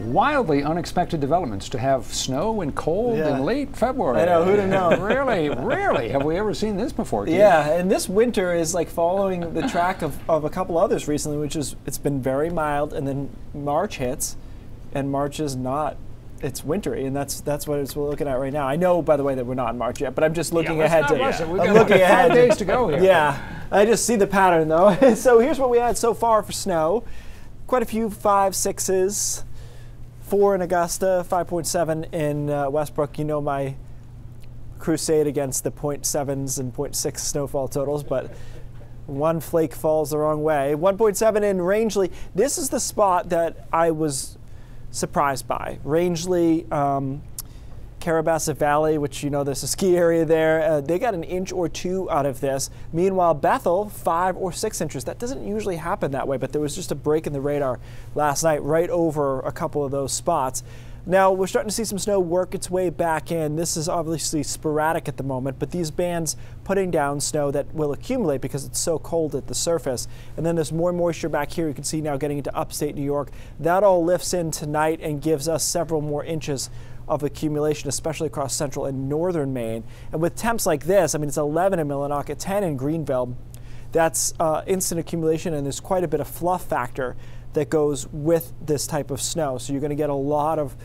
wildly unexpected developments to have snow and cold in late February. I know, who'd have known? Really, have we ever seen this before, Keith? Yeah, and this winter is like following the track of a couple others recently, which is it's been very mild, and then March hits, and March is not. It's wintry, and that's what we're looking at right now. I know, by the way, that we're not in March yet, but I'm just looking ahead to. I'm looking ahead. 5 days to go here. Yeah, I just see the pattern though. So here's what we had so far for snow. Quite a few 5, 6s, 4 in Augusta, 5.7 in Westbrook. You know my crusade against the 0.7s and 0.6 snowfall totals, but one flake falls the wrong way. 1.7 in Rangeley. This is the spot that I was surprised by. Rangeley, Carrabassett Valley, which you know there's a ski area there, they got 1 inch or 2 out of this. Meanwhile, Bethel, 5 or 6 inches. That doesn't usually happen that way, but there was just a break in the radar last night right over a couple of those spots. Now, we're starting to see some snow work its way back in. This is obviously sporadic at the moment, but these bands putting down snow that will accumulate because it's so cold at the surface. And then there's more moisture back here. You can see now getting into upstate New York. That all lifts in tonight and gives us several more inches of accumulation, especially across central and northern Maine. And with temps like this, I mean, it's 11 in Millinocket, 10 in Greenville. That's instant accumulation, and there's quite a bit of fluff factor that goes with this type of snow. So you're going to get a lot of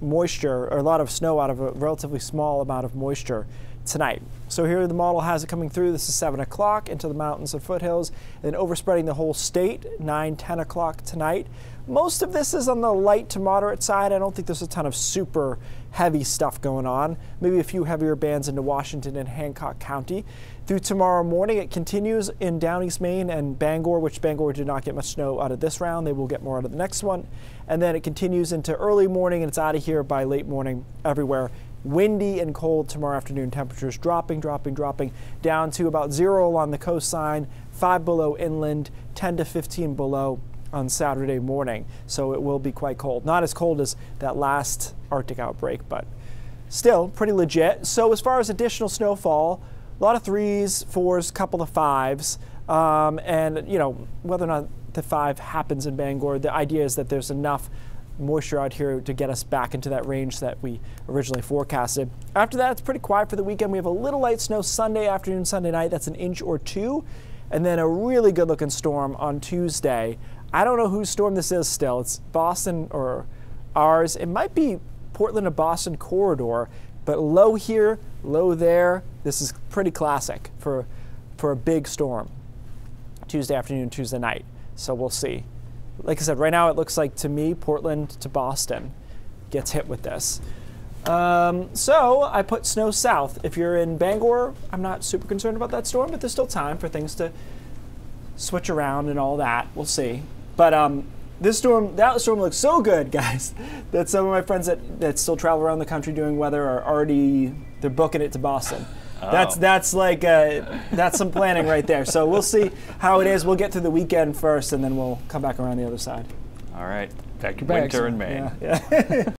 moisture, or a lot of snow out of a relatively small amount of moisture tonight. So here the model has it coming through. This is 7 o'clock into the mountains and foothills, and overspreading the whole state, 9, 10 o'clock tonight. Most of this is on the light to moderate side. I don't think there's a ton of super heavy stuff going on. Maybe a few heavier bands into Washington and Hancock County. Through tomorrow morning, it continues in down East Maine and Bangor, which Bangor did not get much snow out of this round. They will get more out of the next one. And then it continues into early morning, and it's out of here by late morning everywhere. Windy and cold tomorrow afternoon. Temperatures dropping down to about 0 along the coastline, 5 below inland, 10 to 15 below on Saturday morning. So it will be quite cold. Not as cold as that last Arctic outbreak, but still pretty legit. So as far as additional snowfall, a lot of 3s, 4s, couple of 5s. And you know, whether or not the 5 happens in Bangor, the idea is that there's enough moisture out here to get us back into that range that we originally forecasted. After that, it's pretty quiet for the weekend. We have a little light snow Sunday afternoon, Sunday night. That's 1 inch or 2. And then a really good looking storm on Tuesday. I don't know whose storm this is still. It's Boston or ours. It might be Portland to Boston corridor, but low here, low there. This is pretty classic for a big storm. Tuesday afternoon, Tuesday night. So we'll see. Like I said, right now it looks like to me Portland to Boston gets hit with this. So I put snow south. If you're in Bangor, I'm not super concerned about that storm, but there's still time for things to switch around and all that. We'll see. But that storm looks so good, guys, that some of my friends that still travel around the country doing weather are already, they're booking it to Boston. Oh. That's some planning right there. So we'll see how it is. We'll get through the weekend first, and then we'll come back around the other side. All right. Pack your bags. Winter in Maine. Yeah.